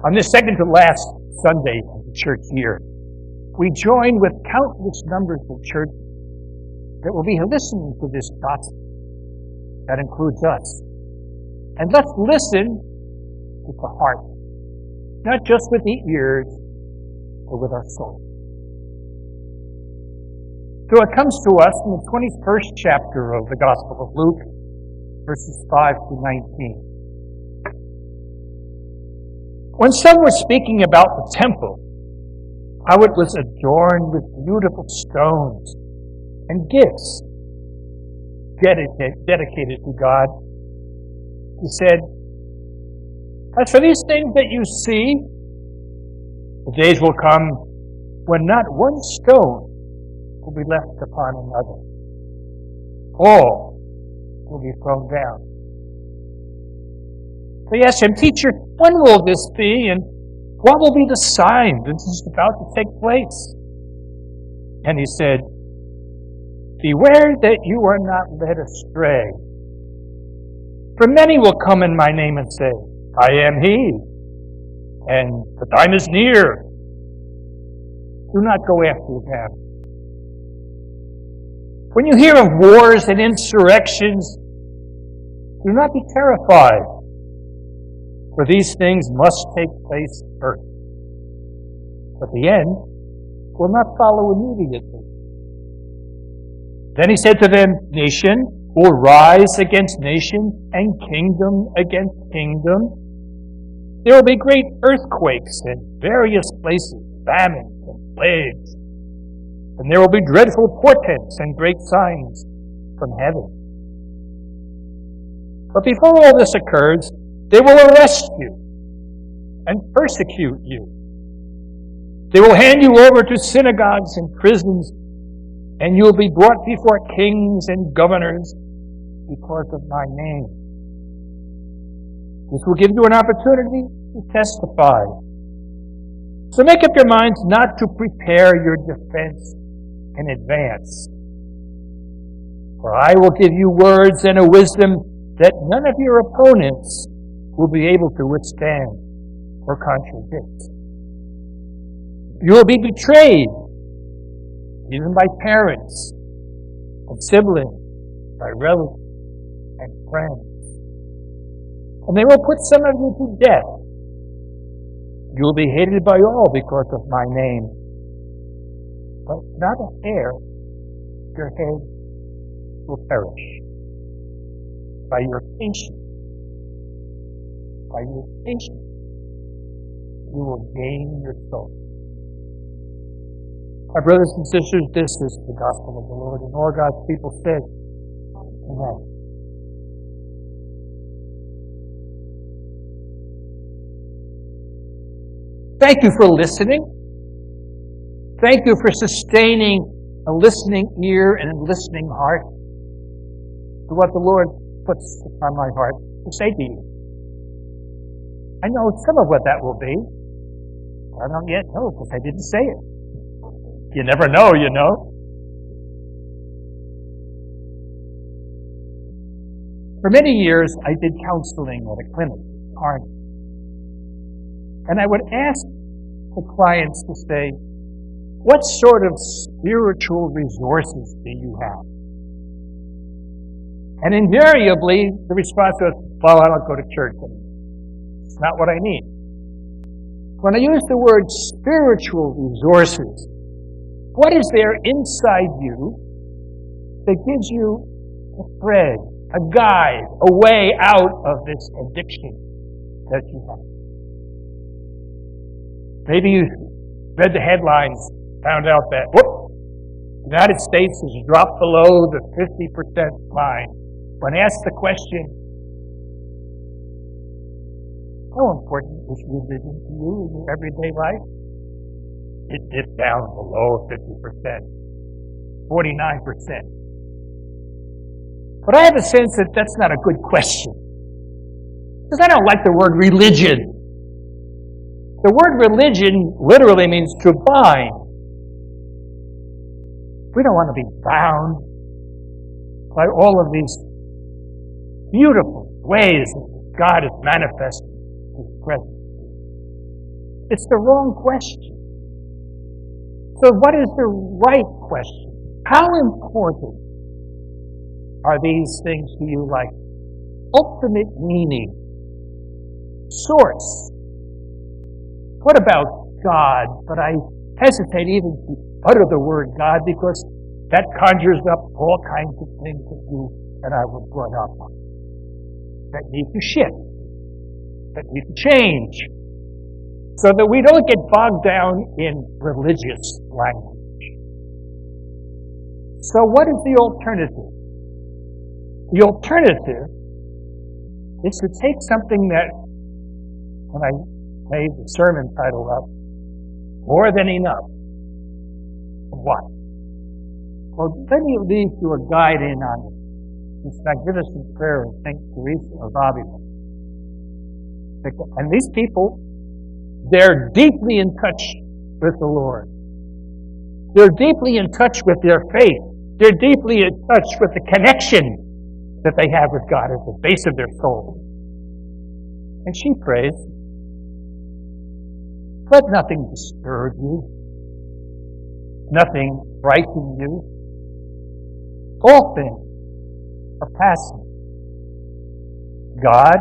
On this second to last Sunday of the church year, we join with countless numbers of churches that will be listening to this gospel. That includes us. And let's listen with the heart, not just with the ears, but with our soul. So it comes to us in the 21st chapter of the Gospel of Luke, verses 5 to 19. When some were speaking about the temple, how it was adorned with beautiful stones and gifts dedicated to God, he said, "As for these things that you see, the days will come when not one stone will be left upon another. All will be thrown down." They asked him, "Teacher, when will this be, and what will be the sign that this is about to take place?" And he said, "Beware that you are not led astray. For many will come in my name and say, 'I am he,' and 'the time is near.' Do not go after them. When you hear of wars and insurrections, do not be terrified, for these things must take place first. But the end will not follow immediately." Then he said to them, "Nation will rise against nation, and kingdom against kingdom. There will be great earthquakes in various places, famines and plagues. And there will be dreadful portents and great signs from heaven. But before all this occurs, they will arrest you and persecute you. They will hand you over to synagogues and prisons, and you will be brought before kings and governors because of my name. This will give you an opportunity to testify. So make up your minds not to prepare your defense in advance. For I will give you words and a wisdom that none of your opponents will be able to withstand or contradict. You will be betrayed, even by parents and siblings, by relatives and friends. And they will put some of you to death. You will be hated by all because of my name. But not a hair of your head will perish. By your patience, you will gain your soul." My brothers and sisters, this is the gospel of the Lord, and all God's people said, Amen. Thank you for listening. Thank you for sustaining a listening ear and a listening heart to what the Lord puts upon my heart to say to you. I know some of what that will be. I don't yet know because I didn't say it. You never know, you know. For many years, I did counseling at a clinic in Carnegie. And I would ask the clients to say, "What sort of spiritual resources do you have?" And invariably, the response was, "Well, I don't go to church anymore. It's not what I need." When I use the word spiritual resources, what is there inside you that gives you a thread, a guide, a way out of this addiction that you have? Maybe you read the headlines, found out that, the United States has dropped below the 50% line. When asked the question, how important is religion to you in your everyday life? It dipped down below 50%, 49%. But I have a sense that that's not a good question. Because I don't like the word religion. The word religion literally means to bind. We don't want to be bound by all of these beautiful ways that God has manifested His presence. It's the wrong question. So what is the right question? How important are these things to you, like ultimate meaning, source? What about God? But I hesitate even to utter the word God because that conjures up all kinds of things that you and I were brought up on, that need to shift, that need to change, so that we don't get bogged down in religious language. So what is the alternative? The alternative is to take something that, when I made the sermon title up, More Than Enough. What? Well, let me leave you a guide in on this magnificent prayer of Saint Teresa of Avila. And these people, they're deeply in touch with the Lord. They're deeply in touch with their faith. They're deeply in touch with the connection that they have with God at the base of their soul. And she prays, let nothing disturb you, nothing frighten you. All things are passing. God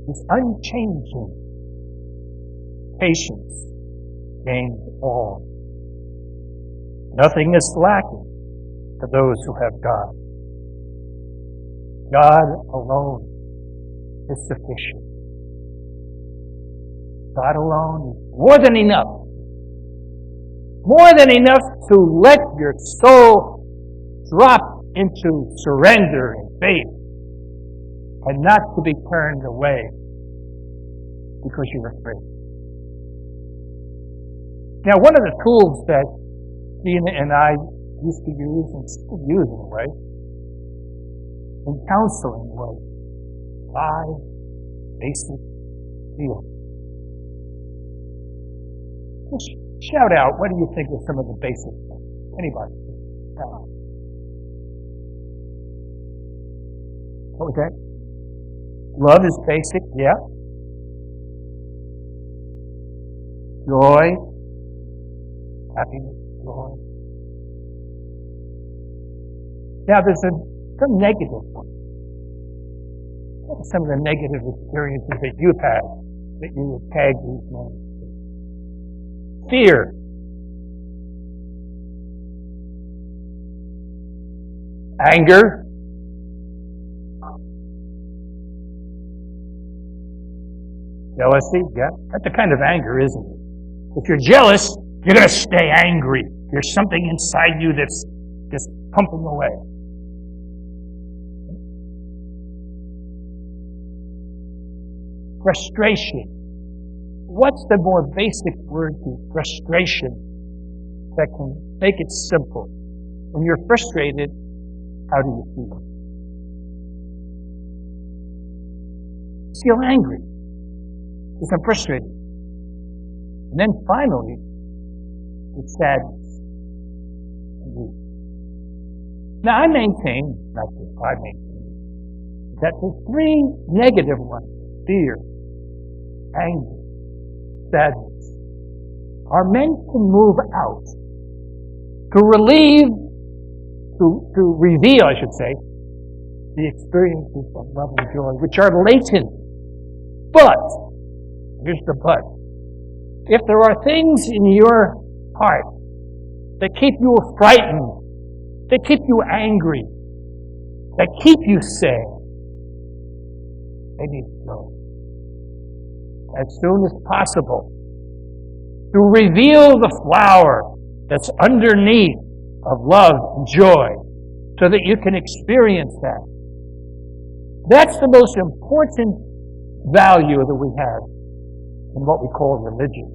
is unchanging. Patience gains all. Nothing is lacking to those who have God. God alone is sufficient. God alone is more than enough. More than enough to let your soul drop into surrender and faith and not to be turned away because you're afraid. Now, one of the tools that Gina and I used to use, and still use in a way, in counseling was 5 basic feelings. Just shout out, what do you think of some of the basic things? Anybody? What was that? Love is basic, yeah. Joy, happiness, joy. Now there's some negative ones. What are some of the negative experiences that you've had that you would tag these moments? Fear. Anger. Jealousy, yeah. That's the kind of anger, isn't it? If you're jealous, you're going to stay angry. There's something inside you that's just pumping away. Frustration. What's the more basic word to frustration that can make it simple? When you're frustrated, how do you feel? You feel angry because I'm frustrated. And then finally, it's sadness. Now I maintain, not just I maintain, that the 3 negative ones, fear, anger, sadness, are meant to move out, to relieve, to reveal, I should say, the experiences of love and joy, which are latent. But, here's the but, if there are things in your heart that keep you frightened, that keep you angry, that keep you sad, they need to go as soon as possible to reveal the flower that's underneath of love and joy so that you can experience that. That's the most important value that we have in what we call religion.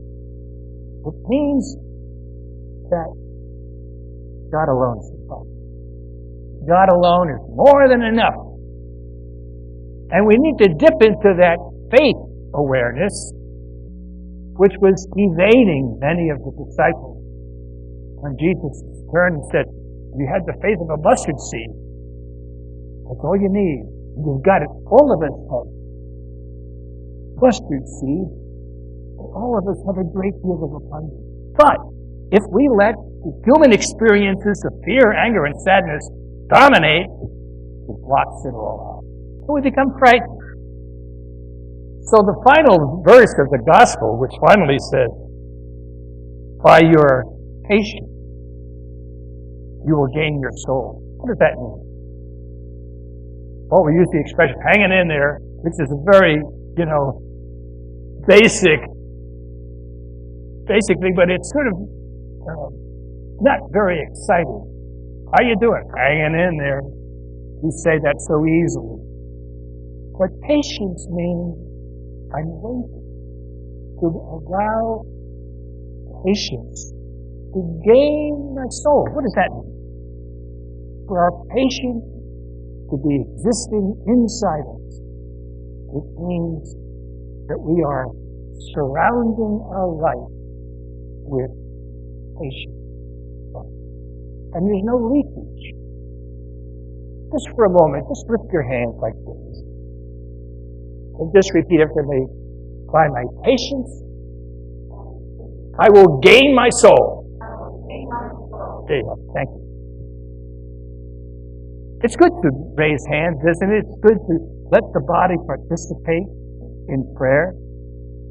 It means that God alone is sufficient. God alone is more than enough. And we need to dip into that faith awareness, which was evading many of the disciples. When Jesus turned and said, you had the faith of a mustard seed. That's all you need. You've got it. All of us have mustard seed. All of us have a great deal of abundance. But if we let the human experiences of fear, anger, and sadness dominate, it blocks it all out. So we become frightened. So the final verse of the gospel, which finally says, by your patience, you will gain your soul. What does that mean? Well, we use the expression hanging in there, which is a very, basic thing, but it's sort of not very exciting. How you doing? Hanging in there. You say that so easily. But patience means I'm waiting to allow patience to gain my soul. What does that mean? For our patience to be existing inside us, it means that we are surrounding our life with patience. And there's no leakage. Just for a moment, just lift your hands like this. And just repeat after me. By my patience, I will gain my soul. There you go. Thank you. It's good to raise hands, isn't it? It's good to let the body participate in prayer.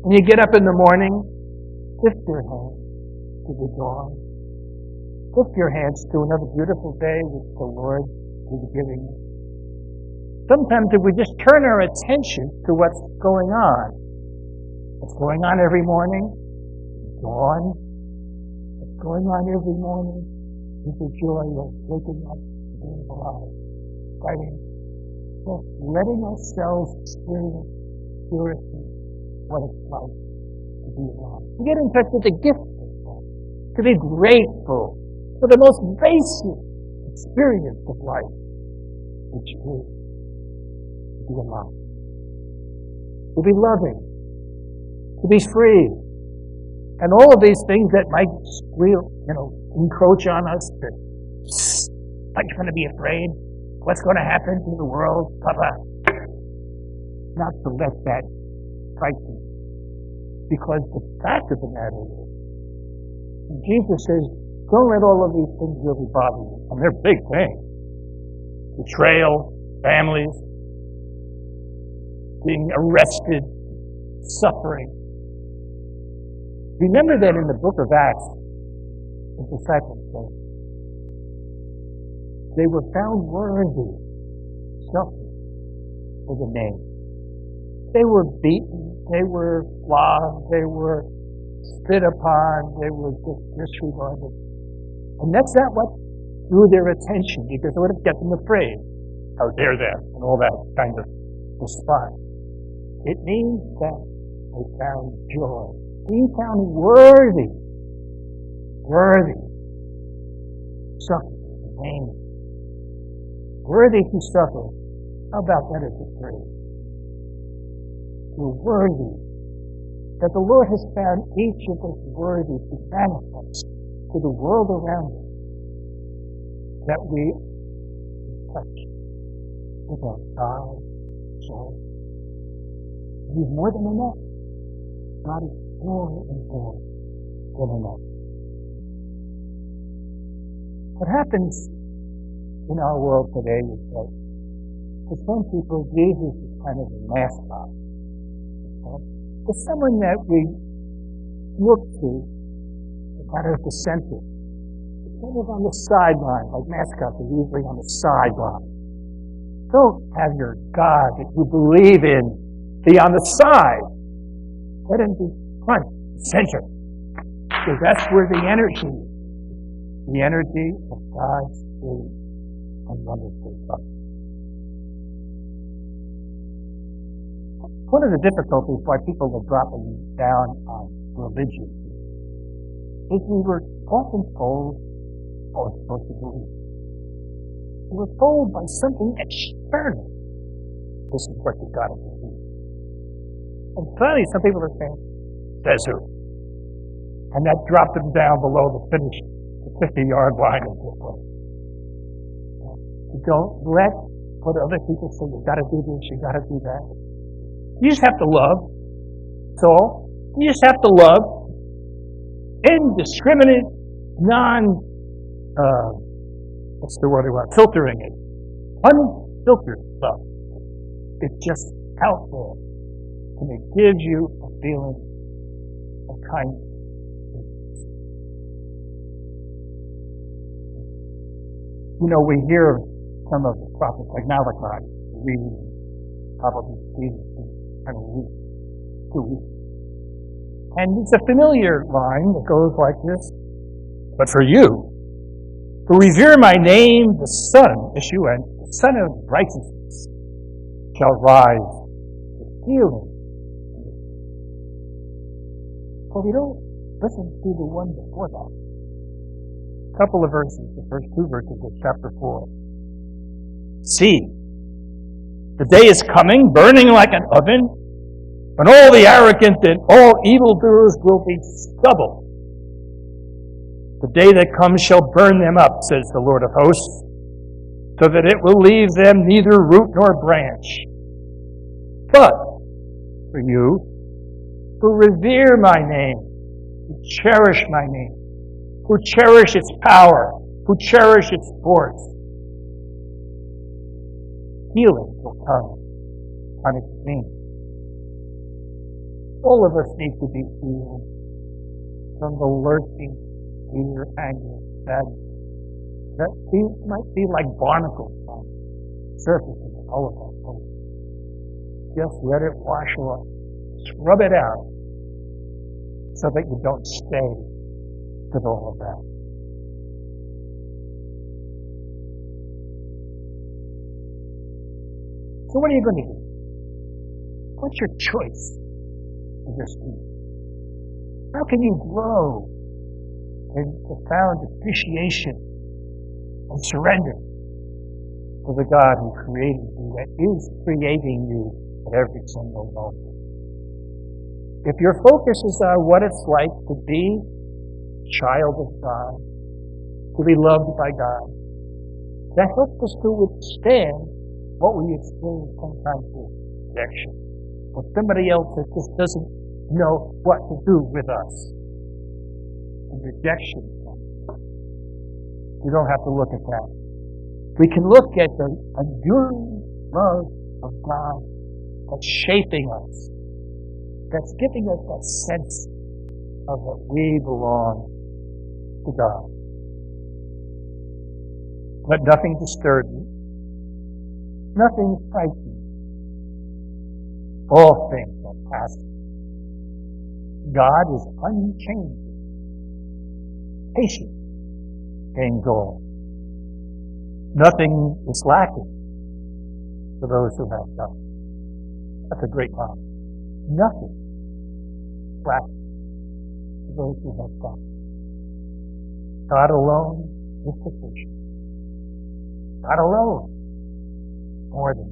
When you get up in the morning, lift your hands to the dawn. Lift your hands to another beautiful day which the Lord is giving you. Sometimes if we just turn our attention to what's going on every morning, dawn, what's going on every morning is the joy of waking up and being alive, fighting, just letting ourselves experience purity, what it's like to be alive. To get in touch with the gift of life, to be grateful for the most basic experience of life, which is to be alive, to be loving, to be free, and all of these things that might encroach on us. Are you going to be afraid? What's going to happen to the world? Not to let that frighten you. Because the fact of the matter is, Jesus says, don't let all of these things really bother you. And they're big things. Betrayal, families, being arrested, suffering. Remember that in the book of Acts, the disciples said, they were found worthy suffering for the name. They were beaten, they were flogged, they were spit upon, they were just disregarded. And that's not what drew their attention, because it would have kept them afraid. How dare them, and all that kind of response. It means that they found joy. Being found worthy suffering for the name. Worthy to suffer. How about that as a phrase? We're worthy. That the Lord has found each of us worthy to manifest to the world around us that we touch with our God, soul. He's more than enough. God is more and more than enough. What happens in our world today is that for some people, Jesus is kind of a mascot. For someone that we look to, kind of the center, kind of on the sideline, like mascots are usually on the sideline. Don't have your God that you believe in be on the side. Let him be front, center. Because that's where the energy of God's spirit and wonderful love. One of the difficulties why people are dropping down on religion is we were often told, we're supposed to believe. We were told by something external, this is what you've got to believe. And finally, some people are saying, says who? And that dropped them down below the finish, the 50-yard line of this way. You don't let what other people say, you've got to do this, you've got to do that. You just have to love. That's all. You just have to love indiscriminate, what's the word I want? Filtering it. Unfiltered love. It's just out there. And it gives you a feeling of kindness. You know, we hear of some of the prophets like Malachi, we probably see this kind of week, 2 weeks. And it's a familiar line that goes like this. But for you, who revere my name, the Son, S-U-N, the Son of Righteousness, shall rise with healing. But we don't listen to the one before that. A couple of verses, the first 2 verses of chapter 4. See, the day is coming, burning like an oven, when all the arrogant and all evildoers will be stubble. The day that comes shall burn them up, says the Lord of hosts, so that it will leave them neither root nor branch. But for you, who revere my name, who cherish my name, who cherish its power, who cherish its force, healing will come on its wings. All of us need to be healed from the lurking fear, anger, sadness that might be like barnacles on the surface of all of our soul. Just let it wash off. Scrub it out so that you don't stay with all of that. So what are you going to do? What's your choice in this week? How can you grow in profound appreciation and surrender to the God who created you, that is creating you at every single moment? If your focus is on what it's like to be a child of God, to be loved by God, that helps us to withstand what we experience sometimes with rejection, or somebody else that just doesn't know what to do with us. And rejection. We don't have to look at that. We can look at the enduring love of God that's shaping us, that's giving us that sense of that we belong to God. Let nothing disturb you. Nothing frighten you. All things are passing. God is unchanging, patient, and goal. Nothing is lacking for those who have God. That's a great promise. Nothing is lacking for those who have God. God alone is sufficient. God alone more than